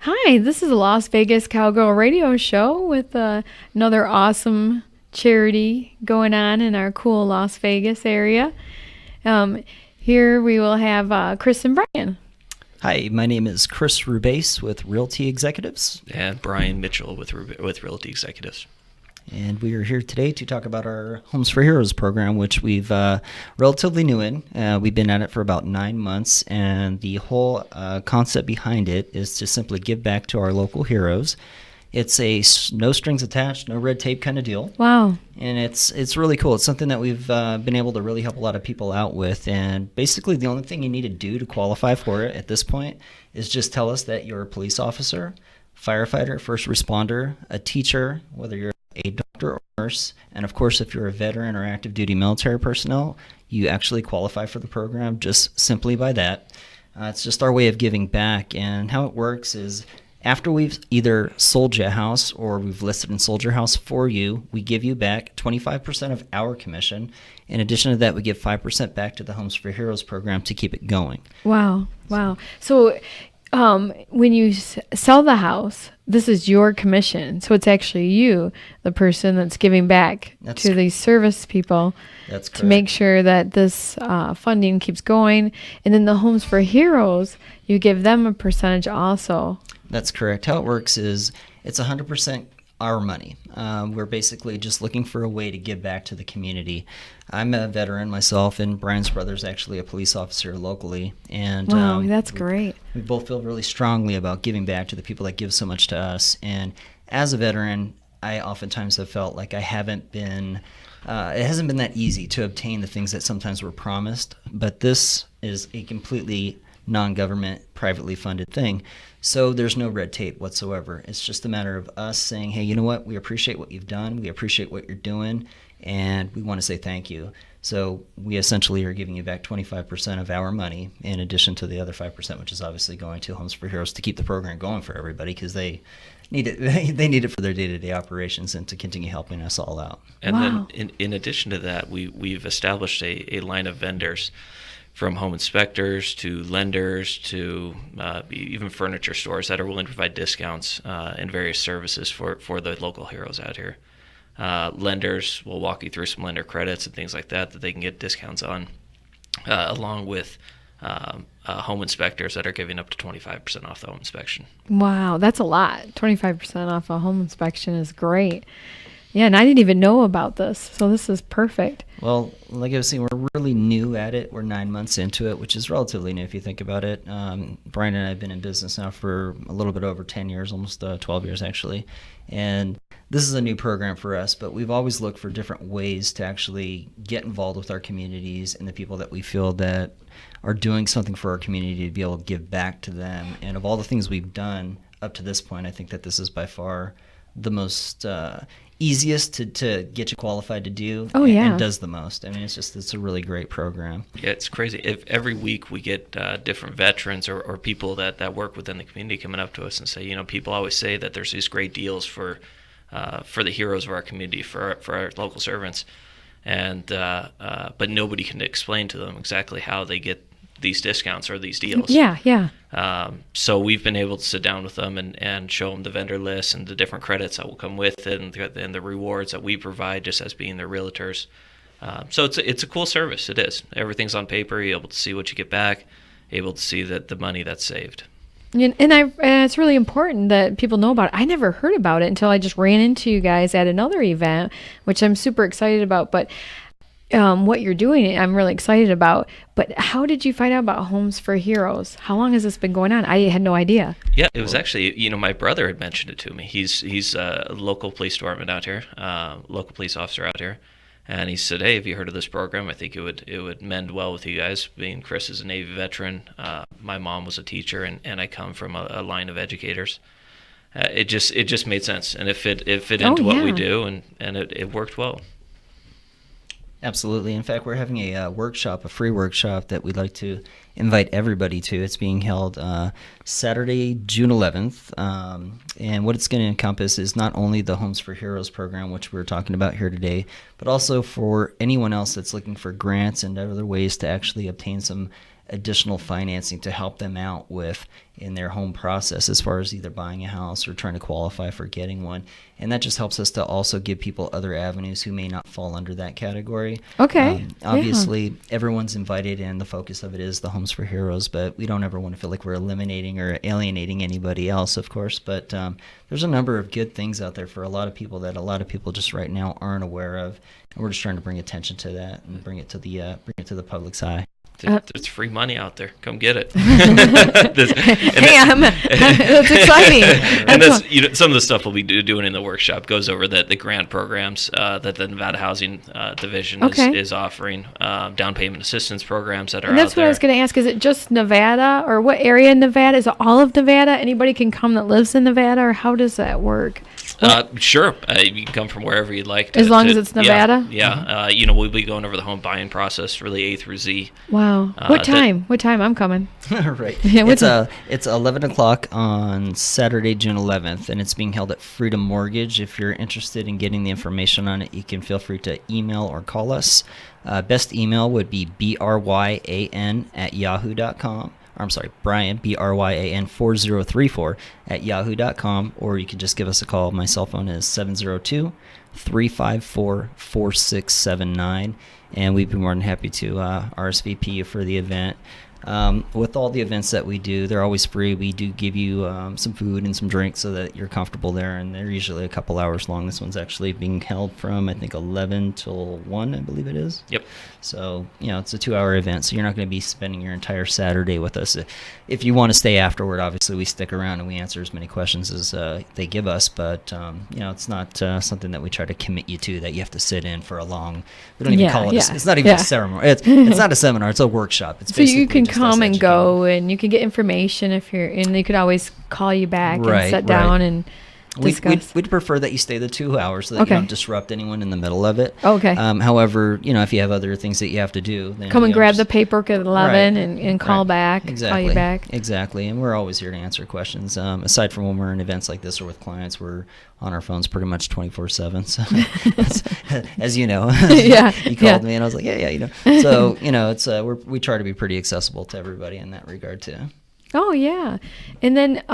Hi, this is a Las Vegas Cowgirl radio show with another awesome charity going on in our cool Las Vegas area. Here we will have Chris and Brian. Hi, my name is Chris Rubase with Realty Executives. And Brian Mitchell with Realty Executives. And we are here today to talk about our Homes for Heroes program, which we've relatively new in. We've been at it for about 9 months, and the whole concept behind it is to simply give back to our local heroes. It's a no strings attached, no red tape kind of deal. Wow. And it's really cool. It's something that we've been able to really help a lot of people out with. And basically the only thing you need to do to qualify for it at this point is just tell us that you're a police officer, firefighter, first responder, a teacher, whether you're a doctor or nurse, and of course if you're a veteran or active duty military personnel, you actually qualify for the program just simply by that. It's just our way of giving back, and how it works is after we've either sold you a house or we've listed and sold your house for you, we give you back 25% of our commission. In addition to that, we give 5% back to the Homes for Heroes program to keep it going. Wow. So when you sell the house, this is your commission. So it's actually you, the person that's giving back to these service people. That's correct. To make sure that this funding keeps going. And then the Homes for Heroes, you give them a percentage also. That's correct. How it works is it's 100% our money. We're basically just looking for a way to give back to the community. I'm a veteran myself, and Brian's brother's actually a police officer locally. And wow, that's great. We both feel really strongly about giving back to the people that give so much to us. And as a veteran, I oftentimes have felt like I haven't been it hasn't been that easy to obtain the things that sometimes were promised. But this is a completely non-government, privately funded thing. So there's no red tape whatsoever. It's just a matter of us saying, hey, you know what? We appreciate what you've done. We appreciate what you're doing. And we want to say thank you. So we essentially are giving you back 25% of our money in addition to the other 5%, which is obviously going to Homes for Heroes to keep the program going for everybody because they need it. They need it for their day-to-day operations and to continue helping us all out. And wow. then in addition to that, we've established a line of vendors, from home inspectors to lenders to even furniture stores that are willing to provide discounts and various services for the local heroes out here. Lenders will walk you through some lender credits and things like that they can get discounts on, along with home inspectors that are giving up to 25% off the home inspection. Wow, that's a lot. 25% off a home inspection is great. Yeah, and I didn't even know about this, so this is perfect. Well, like I was saying, we're really new at it. We're 9 months into it, which is relatively new if you think about it. Brian and I have been in business now for a little bit over 10 years, almost 12 years actually. And this is a new program for us, but we've always looked for different ways to actually get involved with our communities and the people that we feel that are doing something for our community to be able to give back to them. And of all the things we've done up to this point, I think that this is by far the most easiest to get you qualified to do. Oh, yeah. And does the most. I mean, it's a really great program. Yeah, it's crazy. Every week we get different veterans or people that work within the community coming up to us and say, people always say that there's these great deals for the heroes of our community, for our local servants, and but nobody can explain to them exactly how they get these discounts or these deals. Yeah. So we've been able to sit down with them and show them the vendor list and the different credits that will come with it and the rewards that we provide just as being their realtors. So it's a cool service. It is. Everything's on paper. You're able to see what you get back, able to see the money that's saved. And it's really important that people know about it. I never heard about it until I just ran into you guys at another event, which I'm super excited about. But what you're doing, I'm really excited about. But how did you find out about Homes for Heroes? How long has this been going on? I had no idea. Yeah, it was actually, my brother had mentioned it to me. He's a local police department out here, local police officer out here. And he said, hey, have you heard of this program? I think it would mend well with you guys. Being Chris is a Navy veteran, my mom was a teacher, and I come from a line of educators. It just made sense, and it fit into what we do, and it worked well. Absolutely. In fact, we're having a free workshop that we'd like to invite everybody to. It's being held Saturday, June 11th. And what it's going to encompass is not only the Homes for Heroes program, which we're talking about here today, but also for anyone else that's looking for grants and other ways to actually obtain some additional financing to help them out with in their home process as far as either buying a house or trying to qualify for getting one. And that just helps us to also give people other avenues who may not fall under that category. Okay. Obviously, everyone's invited, and the focus of it is the Homes for Heroes, but we don't ever want to feel like we're eliminating or alienating anybody else, of course. But there's a number of good things out there for a lot of people that a lot of people just right now aren't aware of. And we're just trying to bring attention to that and bring it to the public's eye. There's free money out there. Come get it. That's exciting. And some of the stuff we'll be doing in the workshop goes over the grant programs that the Nevada Housing Division is offering, down payment assistance programs that are and that's out what there. I was going to ask. Is it just Nevada, or what area in Nevada? Is it all of Nevada? Anybody can come that lives in Nevada, or how does that work? Sure. You can come from wherever you'd like. As long as it's Nevada? Yeah. We'll be going over the home buying process, really A through Z. Wow. What time? What time? I'm coming. Right. Yeah, it's 11 o'clock on Saturday, June 11th, and it's being held at Freedom Mortgage. If you're interested in getting the information on it, you can feel free to email or call us. Best email would be bryan@yahoo.com. I'm sorry, Brian, BRYAN 4034 @yahoo.com, or you can just give us a call. My cell phone is 702-354-4679, and we'd be more than happy to RSVP you for the event. With all the events that we do, they're always free. We do give you some food and some drinks so that you're comfortable there, and they're usually a couple hours long. This one's actually being held from, I think, 11 till 1, I believe it is. Yep. So, it's a 2-hour event, so you're not going to be spending your entire Saturday with us. If you want to stay afterward, obviously we stick around and we answer as many questions as they give us, but, it's not something that we try to commit you to, that you have to sit in for a long, we don't even call it, it's not even a ceremony. It's not a seminar, it's a workshop. It's so you can just come and go, and you can get information and they could always call you back and sit down and discuss. We'd prefer that you stay the 2 hours so that you don't disrupt anyone in the middle of it. Okay. However, if you have other things that you have to do, then come and grab the paperwork at 11 and call back, exactly. call you back. Exactly, and we're always here to answer questions. Aside from when we're in events like this or with clients, we're on our phones pretty much 24/7. So, as you know, you called me and I was like, yeah. So, it's we try to be pretty accessible to everybody in that regard too. Oh yeah, and then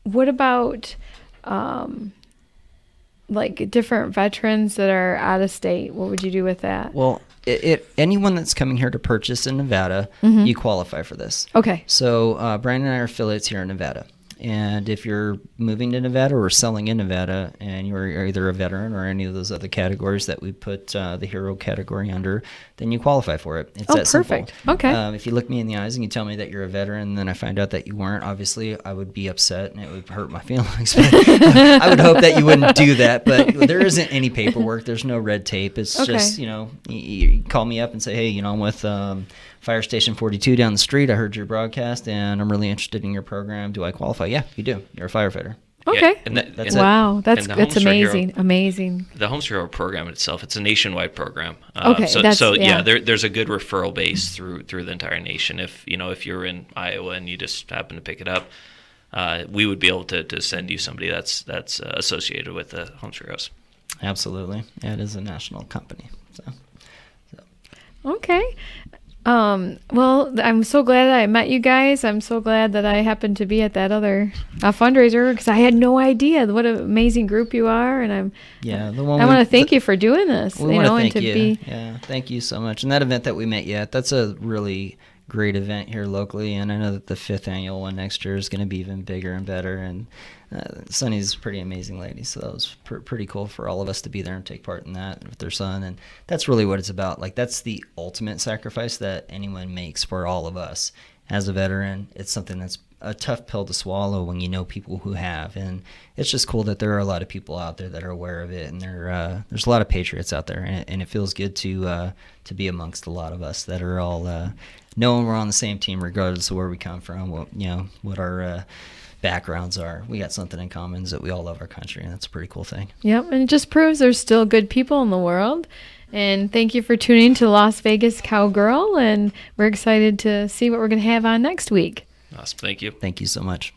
what about like different veterans that are out of state? What would you do with that? Well, anyone that's coming here to purchase in Nevada, you qualify for this. Okay. So Brian and I are affiliates here in Nevada. And if you're moving to Nevada or selling in Nevada and you're either a veteran or any of those other categories that we put the hero category under, then you qualify for it. It's that perfect. simple. Okay. If you look me in the eyes and you tell me that you're a veteran and then I find out that you weren't, obviously I would be upset and it would hurt my feelings. But I would hope that you wouldn't do that. But there isn't any paperwork. There's no red tape. It's just, you call me up and say, hey, I'm with Fire Station 42 down the street. I heard your broadcast and I'm really interested in your program. Do I qualify? Yeah, you do. You're a firefighter. Okay. Yeah, that's wow, that's amazing. Hero, amazing. The Homes for Hero program itself, it's a nationwide program. Okay. There's a good referral base through the entire nation. If you're in Iowa and you just happen to pick it up, we would be able to send you somebody that's associated with the Homes for Heroes. Absolutely. Yeah, it is a national company. So. Okay. Well, I'm so glad I met you guys. I'm so glad that I happened to be at that other fundraiser because I had no idea what an amazing group you are, and I want to thank you for doing this. Thank you. Thank you so much. And that event that we met you at, that's a really great event here locally, and I know that the 5th annual one next year is going to be even bigger and better. And Sunny's a pretty amazing lady, so that was pretty cool for all of us to be there and take part in that with their son. And that's really what it's about. Like, that's the ultimate sacrifice that anyone makes for all of us. As a veteran, it's something that's a tough pill to swallow when you know people who have. And it's just cool that there are a lot of people out there that are aware of it, and there's a lot of patriots out there, and it feels good to be amongst a lot of us that are all knowing we're on the same team regardless of where we come from, what our backgrounds are. We got something in common, is that we all love our country, and that's a pretty cool thing. Yep, and it just proves there's still good people in the world. And thank you for tuning to Las Vegas Cowgirl, and we're excited to see what we're going to have on next week. Awesome. Thank you. Thank you so much.